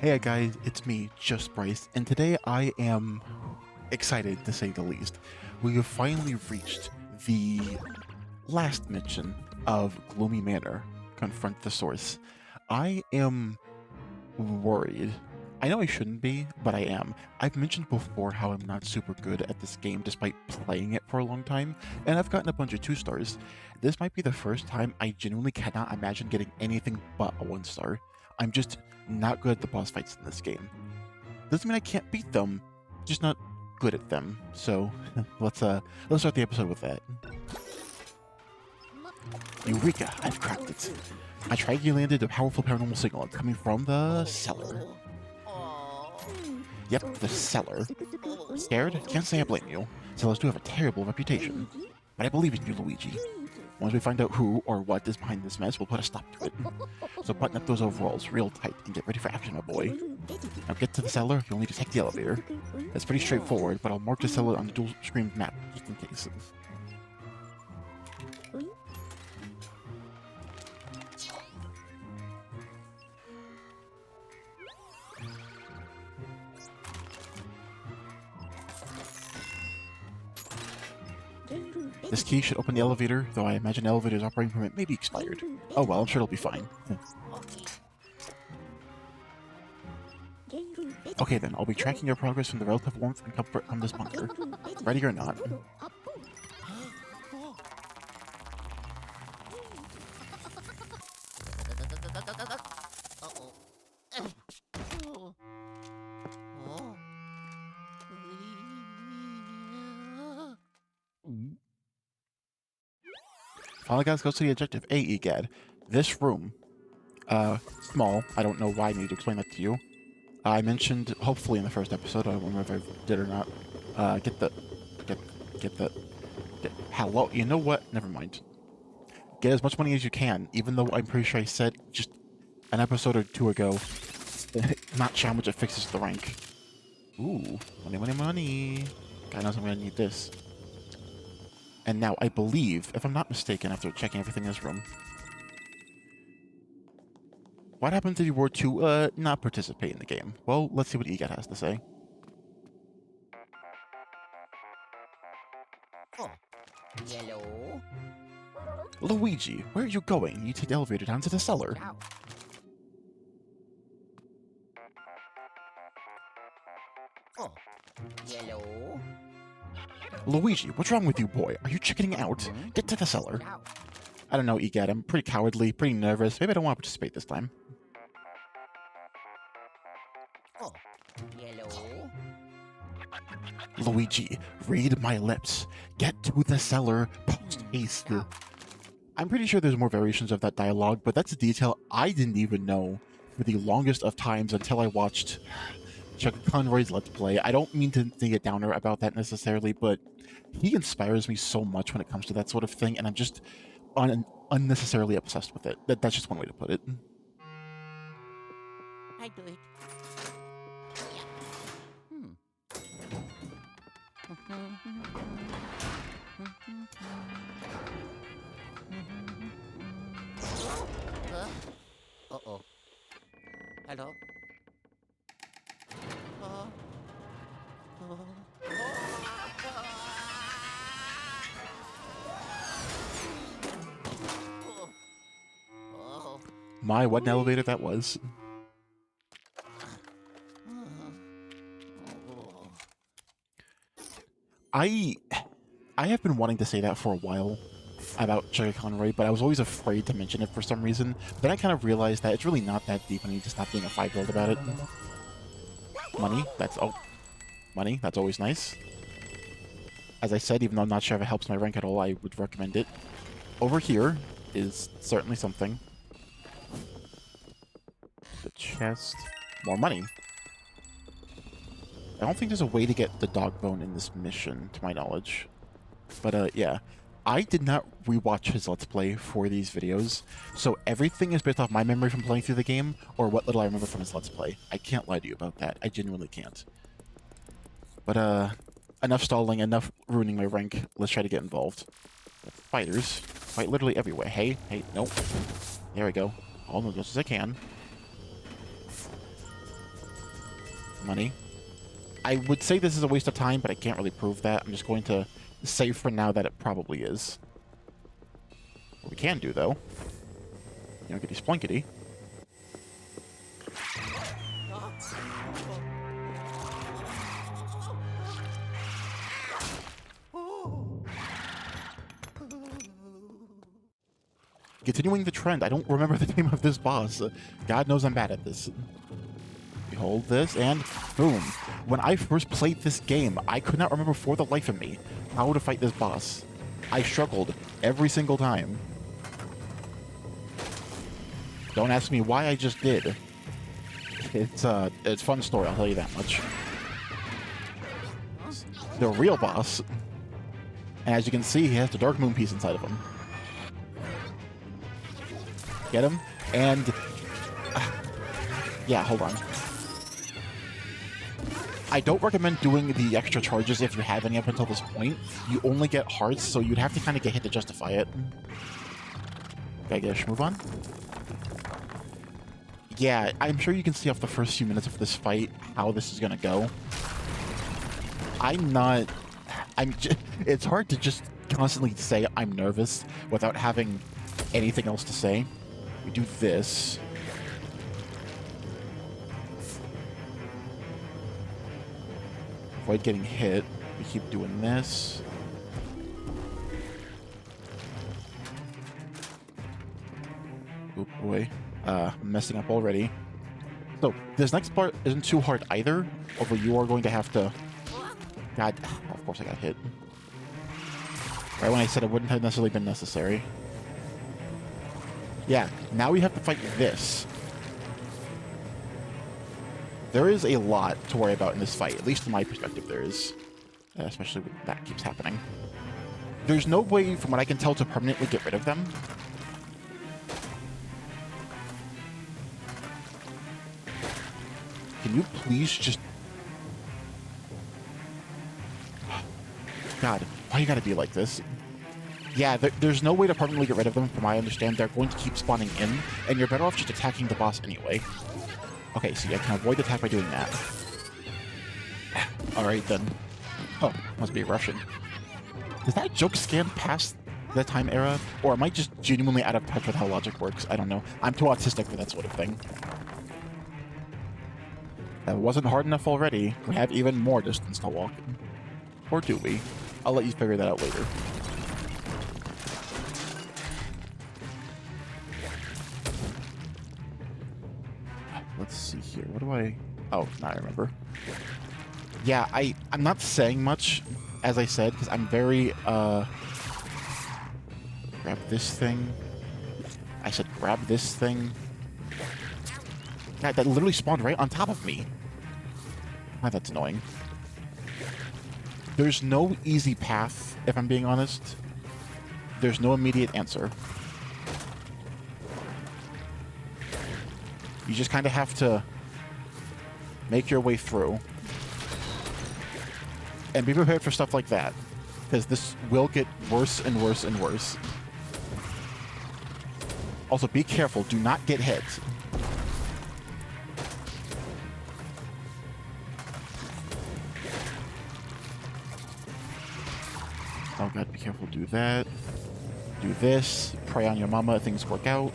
Hey guys, it's me, Just Bryce, and today I am excited to say the least. We have finally reached the last mission of Gloomy Manor, Confront the Source. I am worried. I know I shouldn't be, but I am. I've mentioned before how I'm not super good at this game despite playing it for a long time, and I've gotten a bunch of 2 stars. This might be the first time I genuinely cannot imagine getting anything but a 1 star. I'm just not good at the boss fights in this game. Doesn't mean I can't beat them, just not good at them. So let's start the episode with that. Eureka! I've cracked it. I triangulated a powerful paranormal signal coming from the cellar. Yep, the cellar. Scared? Can't say I blame you. Cellars do have a terrible reputation. But I believe in you, Luigi. Once we find out who or what is behind this mess, we'll put a stop to it. So button up those overalls real tight and get ready for action, my boy. Now get to the cellar, you'll need to take the elevator. That's pretty straightforward, but I'll mark the cellar on the dual screen map, just in case. This key should open the elevator, though I imagine the elevator's operating permit may be expired. Oh well, I'm sure it'll be fine. Okay then, I'll be tracking your progress from the relative warmth and comfort from this bunker. Ready or not. Finally guys, go to the objective. A, EGAD. This room. Small. I don't know why I need to explain that to you. I mentioned, hopefully in the first episode, I don't remember if I did or not, hello, you know what? Never mind. Get as much money as you can, even though I'm pretty sure I said just an episode or 2 ago, not how much it fixes the rank. Ooh, money, money, money. God knows I'm gonna need this. And now, I believe, if I'm not mistaken, after checking everything in this room, what happens if you were to, not participate in the game? Well, let's see what EGAT has to say. Oh, yellow. Luigi, where are you going? You take the elevator down to the cellar. Ow. Oh, yellow. Luigi, what's wrong with you, boy? Are you chickening out? Get to the cellar. Ow. I don't know, EGAT. I'm pretty cowardly, pretty nervous. Maybe I don't want to participate this time. Oh, yellow. Luigi, read my lips. Get to the cellar post haste. I'm pretty sure there's more variations of that dialogue, but that's a detail I didn't even know for the longest of times until I watched Chuck Conroy's Let's Play. I don't mean to think a downer about that necessarily, but he inspires me so much when it comes to that sort of thing, and I'm just unnecessarily obsessed with it. That's just one way to put it. I do it. Uh-oh. Hello? My, what an elevator that was. I have been wanting to say that for a while about Chuck Conroy, but I was always afraid to mention it for some reason. Then I kind of realized that it's really not that deep and I need to stop being a 5-year-old about it. Money, money, that's always nice. As I said, even though I'm not sure if it helps my rank at all, I would recommend it. Over here is certainly something. The chest. More money. I don't think there's a way to get the dog bone in this mission, to my knowledge. But, yeah. I did not rewatch his Let's Play for these videos, so everything is based off my memory from playing through the game, or what little I remember from his Let's Play. I can't lie to you about that. I genuinely can't. But, enough stalling, enough ruining my rank. Let's try to get involved. Fighters. Fight literally everywhere. Hey, nope. There we go. All as much as I can. money. I would say this is a waste of time, but I can't really prove that. I'm just going to say for now that it probably is. What we can do, though, get these Splunkety. Continuing the trend, I don't remember the name of this boss. God knows I'm bad at this. We hold this, and boom. When I first played this game, I could not remember for the life of me how to fight this boss. I struggled every single time. Don't ask me why, I just did. It's a fun story, I'll tell you that much. The real boss, and as you can see, he has the Dark Moon piece inside of him. Get him, and yeah, hold on. I don't recommend doing the extra charges if you have any up until this point. You only get hearts, so you'd have to kind of get hit to justify it. Okay, get a move on. Yeah, I'm sure you can see off the first few minutes of this fight how this is gonna go. It's hard to just constantly say I'm nervous without having anything else to say. We do this. Avoid getting hit. We keep doing this. Oh boy. Messing up already. So, this next part isn't too hard either, although you are going to have to... God, of course I got hit. Right when I said it wouldn't have necessarily been necessary. Yeah, now we have to fight this. There is a lot to worry about in this fight, at least from my perspective there is. Especially when that keeps happening. There's no way, from what I can tell, to permanently get rid of them. Can you please just... God, why you gotta be like this? Yeah, there's no way to permanently get rid of them, from what I understand. They're going to keep spawning in, and you're better off just attacking the boss anyway. Okay, see, I can avoid the attack by doing that. Alright, then. Oh, must be Russian. Does that joke scan past the time era? Or am I just genuinely out of touch with how logic works? I don't know. I'm too autistic for that sort of thing. That wasn't hard enough already. We have even more distance to walk. Or do we? I'll let you figure that out later. Let's see here. What do I... Oh, now I remember. Yeah, I'm not saying much, as I said, because I'm very, grab this thing. I said grab this thing. God, that literally spawned right on top of me. Ah, that's annoying. There's no easy path, if I'm being honest. There's no immediate answer. You just kind of have to make your way through. And be prepared for stuff like that, because this will get worse and worse and worse. Also, be careful. Do not get hit. Oh god, be careful. Do that. Do this. Pray on your mama. Things work out.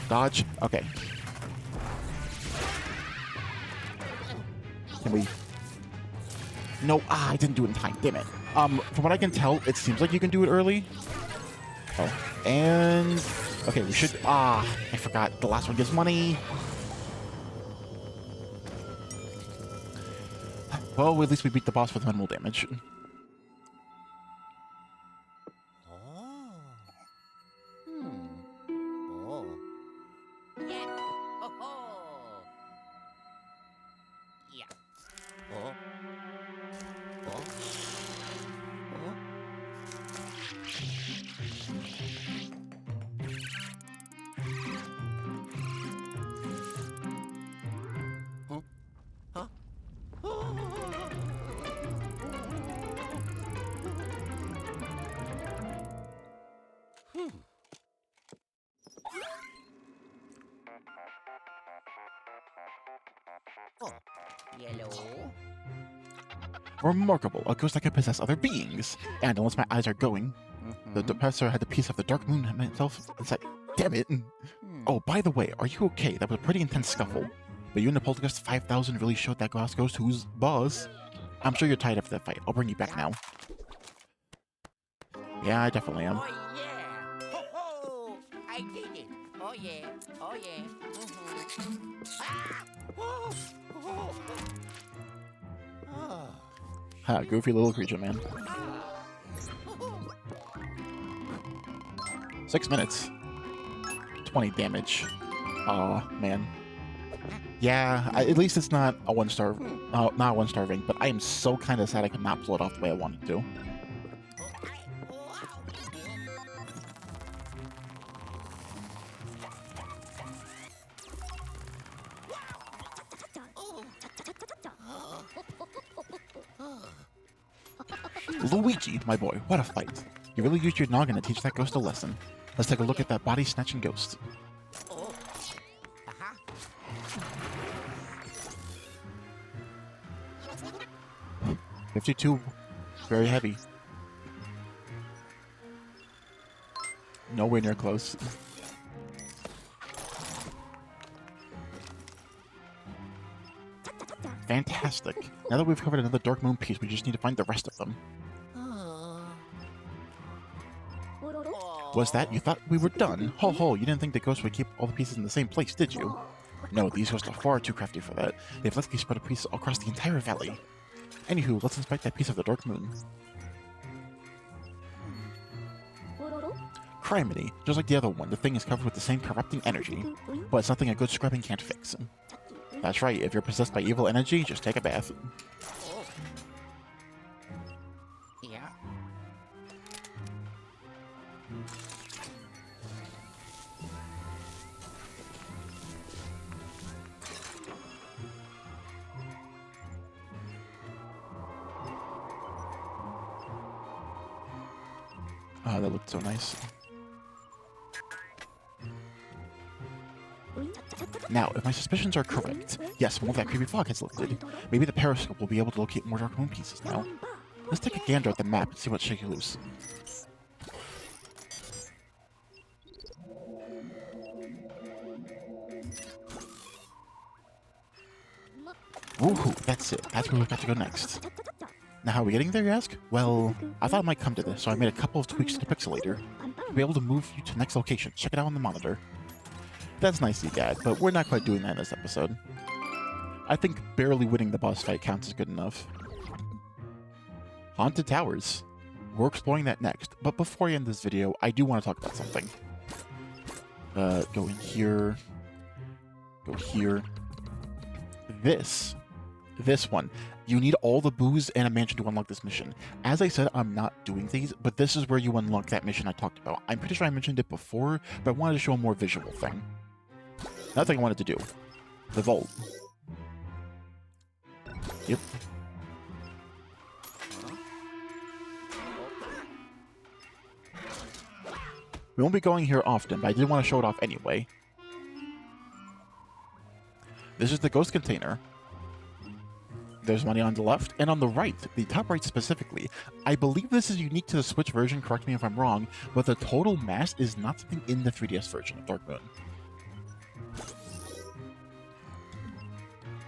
Dodge. Okay. Can we... No, I didn't do it in time. Damn it. From what I can tell, it seems like you can do it early. Oh, and... Okay, we should... I forgot. The last one gives money. Well, at least we beat the boss with minimal damage. Oh, yellow. Remarkable, a ghost that can possess other beings. And unless my eyes are going, the professor had the piece of the dark moon himself. It's like, damn it. Oh, by the way, are you okay? That was a pretty intense scuffle. But you and the Poltergeist 5000 really showed that glass ghost who's boss. I'm sure you're tired of that fight. I'll bring you back now. Yeah, I definitely am. Oh, yeah. Ho, ho. I did it. Oh, yeah. Oh, yeah. Ah! Oh, oh. Oh. Ha, goofy little creature, man. 6 minutes. 20 damage. Aw, man. Yeah, at least it's not a 1-star, not a 1-star ring, but I am so kind of sad I could not pull it off the way I wanted to. Luigi, my boy, what a fight. You really used your noggin to teach that ghost a lesson. Let's take a look at that body-snatching ghost. 52, very heavy. Nowhere near close. Fantastic. Now that we've covered another Dark Moon piece, we just need to find the rest of them. Was that? You thought we were done? Ho ho, you didn't think the ghost would keep all the pieces in the same place, did you? No, these ghosts are far too crafty for that. They've likely spread a piece across the entire valley. Anywho, let's inspect that piece of the Dark Moon. Criminy, just like the other one, the thing is covered with the same corrupting energy, but it's nothing a good scrubbing can't fix. That's right, if you're possessed by evil energy, just take a bath. Yeah. Oh, that looked so nice. Now, if my suspicions are correct, yes, more of that creepy fog has lifted. Maybe the periscope will be able to locate more Dark Moon pieces now. Let's take a gander at the map and see what's shaking loose. Woohoo, that's it. That's where we've got to go next. Now, how are we getting there, you ask? Well, I thought it might come to this, so I made a couple of tweaks to the pixelator to be able to move you to the next location. Check it out on the monitor. That's nicely Dad, but we're not quite doing that in this episode. I think barely winning the boss fight counts as good enough. Haunted Towers. We're exploring that next, but before I end this video, I do want to talk about something. Go in here. Go here. This one. You need all the booze and a mansion to unlock this mission. As I said, I'm not doing these, but this is where you unlock that mission I talked about. I'm pretty sure I mentioned it before, but I wanted to show a more visual thing. Another thing I wanted to do. The vault. Yep. We won't be going here often, but I did want to show it off anyway. This is the ghost container. There's money on the left, and on the right, the top right specifically. I believe this is unique to the Switch version, correct me if I'm wrong, but the total mass is not something in the 3DS version of Dark Moon.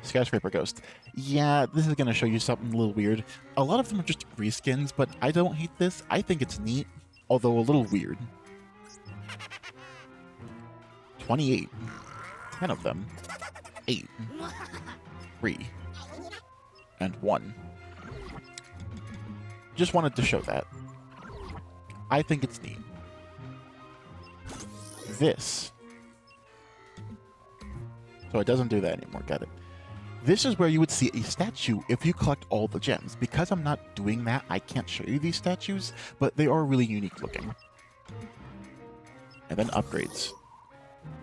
Skyscraper Ghost. Yeah, this is going to show you something a little weird. A lot of them are just reskins, but I don't hate this. I think it's neat, although a little weird. 28. 10 of them. 8. 3. And 1. Just wanted to show that. I think it's neat. This. So it doesn't do that anymore, got it. This is where you would see a statue if you collect all the gems. Because I'm not doing that, I can't show you these statues, but they are really unique looking. And then upgrades.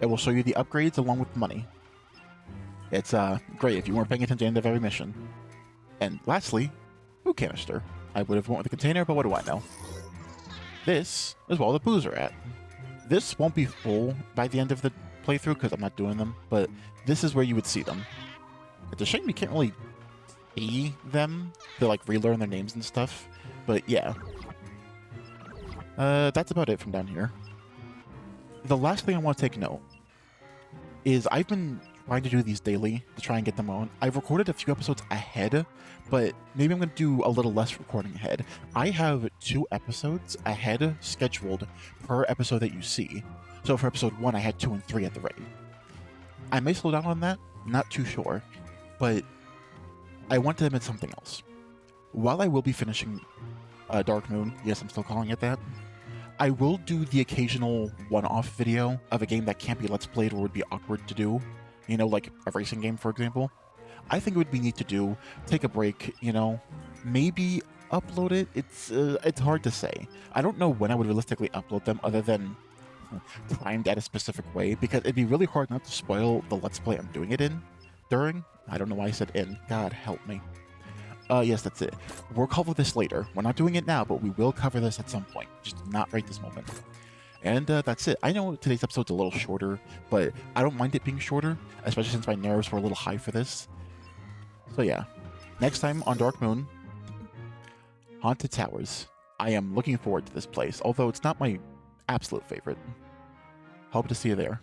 It will show you the upgrades along with the money. It's great if you weren't paying attention at the end of every mission. And lastly, food canister. I would have went with the container, but what do I know? This is where all the booze are at. This won't be full by the end of the playthrough because I'm not doing them, but this is where you would see them. It's a shame you can't really see them to like relearn their names and stuff, but yeah. That's about it from down here. The last thing I want to take note is I've been trying to do these daily to try and get them on. I've recorded a few episodes ahead, but maybe I'm going to do a little less recording ahead. I have 2 episodes ahead scheduled per episode that you see. So for episode 1, I had 2 and 3 at the ready. I may slow down on that, not too sure, but I want to admit something else. While I will be finishing Dark Moon, yes, I'm still calling it that, I will do the occasional one-off video of a game that can't be Let's Played or would be awkward to do. You know, like a racing game, for example. I think it would be neat to do, take a break, you know, maybe upload it. It's hard to say. I don't know when I would realistically upload them other than timed at a specific way, because it'd be really hard not to spoil the Let's Play I'm doing it in during. I don't know why I said in. God help me. Yes, that's it. We'll cover this later. We're not doing it now, but we will cover this at some point. Just not right this moment. And that's it. I know today's episode's a little shorter, but I don't mind it being shorter, especially since my nerves were a little high for this. So yeah, next time on Dark Moon, Haunted Towers. I am looking forward to this place, although it's not my absolute favorite. Hope to see you there.